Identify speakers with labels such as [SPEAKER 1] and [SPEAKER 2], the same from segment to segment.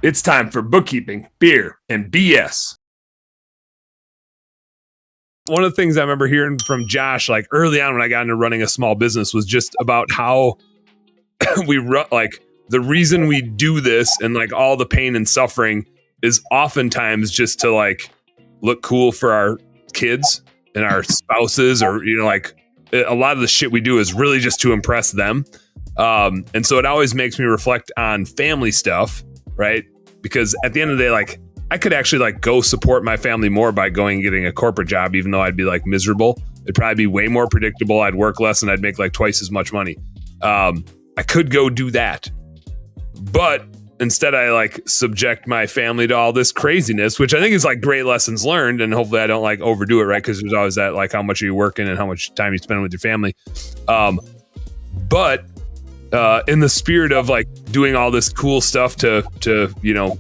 [SPEAKER 1] It's time for bookkeeping, beer, and BS. One of the things I remember hearing from Josh, like early on when I got into running a small business, was just about how we run, like the reason we do this and like all the pain and suffering is oftentimes just to like look cool for our kids and our spouses, or, you know, like a lot of the shit we do is really just to impress them. And so it always makes me reflect on family stuff, right? Because at the end of the day, like I could actually like go support my family more by going and getting a corporate job, even though I'd be like miserable. It'd probably be way more predictable. I'd work less and I'd make like twice as much money. I could go do that, but instead I like subject my family to all this craziness, which I think is like great lessons learned. And hopefully I don't like overdo it, right? Because there's always that, like, how much are you working and how much time you spend with your family. But in the spirit of like doing all this cool stuff to, you know,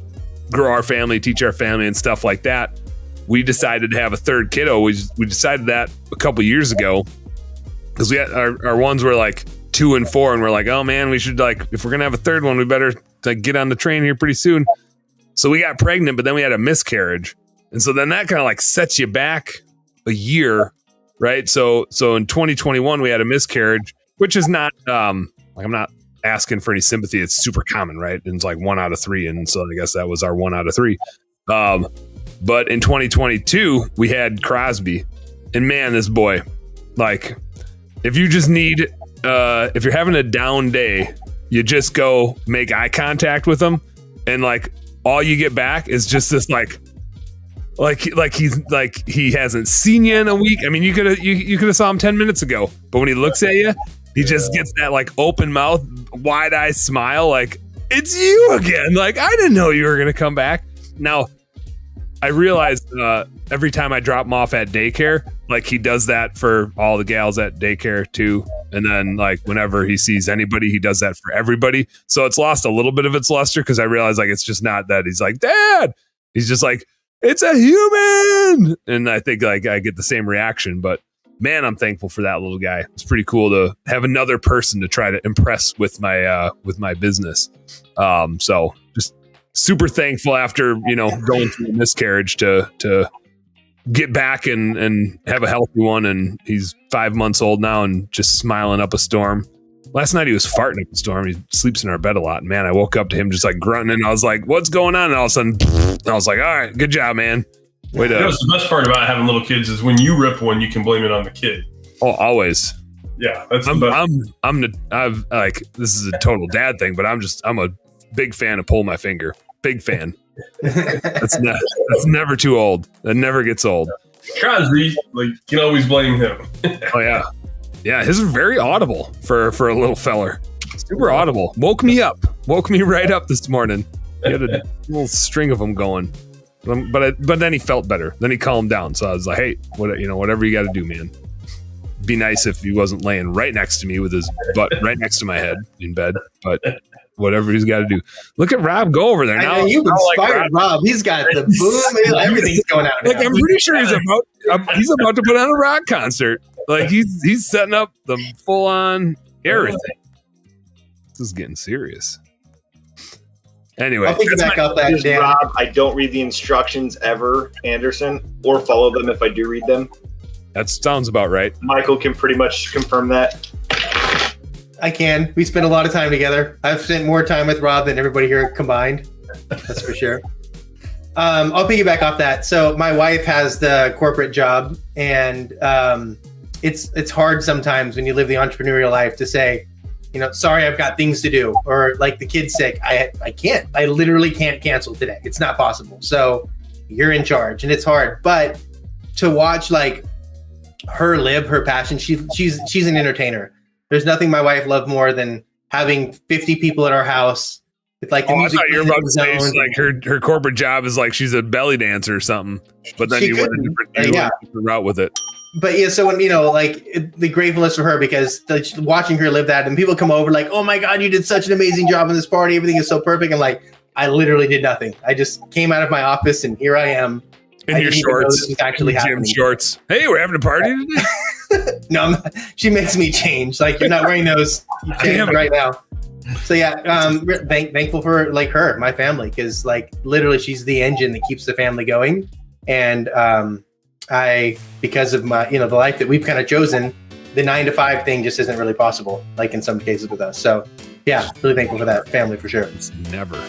[SPEAKER 1] grow our family, teach our family and stuff like that, we decided to have a third kiddo. We decided that a couple years ago because we had our ones were like 2 and 4, and we're like, oh man, we should, like, if we're gonna have a third one, we better like get on the train here pretty soon. So we got pregnant, but then we had a miscarriage, and so then that kind of like sets you back a year, right? So in 2021 we had a miscarriage, which is not like, I'm not asking for any sympathy. It's super common, right? And it's like 1 out of 3, and so I guess that was our 1 out of 3. But in 2022 we had Crosby, and man, this boy, like, if you just need if you're having a down day, you just go make eye contact with him, and like all you get back is just this like he's like he hasn't seen you in a week. I mean, you could have saw him 10 minutes ago, but when he looks at you, he just gets that like open mouth, wide eye smile, like, it's you again. Like, I didn't know you were gonna come back. Now, I realized every time I drop him off at daycare, like he does that for all the gals at daycare too. And then like whenever he sees anybody, he does that for everybody. So it's lost a little bit of its luster because I realize like it's just not that he's like, Dad. He's just like, it's a human. And I think like I get the same reaction. But man, I'm thankful for that little guy. It's pretty cool to have another person to try to impress with my business. So just super thankful after, you know, going through a miscarriage to get back and have a healthy one. And he's 5 months old now and just smiling up a storm. Last night he was farting up a storm. He sleeps in our bed a lot. And man, I woke up to him just like grunting, and I was like, what's going on? And all of a sudden I was like, all right, good job, man.
[SPEAKER 2] You know, the best part about having little kids is when you rip one, you can blame it on the kid.
[SPEAKER 1] Oh, always.
[SPEAKER 2] Yeah, that's the best.
[SPEAKER 1] I've like, this is a total dad thing, but I'm a big fan of pull my finger. Big fan. That's never too old. That never gets old.
[SPEAKER 2] Crosby, like, you can always blame him.
[SPEAKER 1] Oh yeah. Yeah, his is very audible for a little feller. Super audible. Woke me right up this morning. He had a little string of them going. But then he felt better. Then he calmed down. So I was like, hey, whatever you got to do, man. Be nice if he wasn't laying right next to me with his butt right next to my head in bed. But whatever he's got to do. Look at Rob go over there now.
[SPEAKER 3] I know, you've inspired like Rob. He's got the boom. Everything's going out.
[SPEAKER 1] Like, I'm pretty sure he's about to put on a rock concert. Like he's setting up the full on everything. This is getting serious. Anyway,
[SPEAKER 3] I'll pick back up that, Dan.
[SPEAKER 4] Rob, I don't read the instructions ever, Anderson, or follow them if I do read them.
[SPEAKER 1] That sounds about right.
[SPEAKER 4] Michael can pretty much confirm that.
[SPEAKER 3] I can. We spend a lot of time together. I've spent more time with Rob than everybody here combined. That's for sure. I'll piggyback off that. So my wife has the corporate job, and it's hard sometimes when you live the entrepreneurial life to say, you know, sorry, I've got things to do, or like the kid's sick. I can't. I literally can't cancel today. It's not possible. So you're in charge, and it's hard. But to watch like her live her passion, she's an entertainer. There's nothing my wife loved more than having 50 people at our house with like the music.
[SPEAKER 1] I thought you were about to say like her corporate job is like she's a belly dancer or something. But then you went a different route with it.
[SPEAKER 3] But yeah, so when, you know, like the gratefulness for her, because watching her live that, and people come over like, oh my God, you did such an amazing job in this party. Everything is so perfect. And like, I literally did nothing. I just came out of my office and here I am.
[SPEAKER 1] In your shorts,
[SPEAKER 3] actually
[SPEAKER 1] gym shorts. Hey, we're having a party today.
[SPEAKER 3] No, she makes me change. Like, you're not wearing those. You change right now. So yeah, thankful for like her, my family, because like literally she's the engine that keeps the family going. And because of my, the life that we've kind of chosen, the 9 to 5 thing just isn't really possible, like in some cases with us. So yeah, really thankful for that family for sure.
[SPEAKER 1] It's never.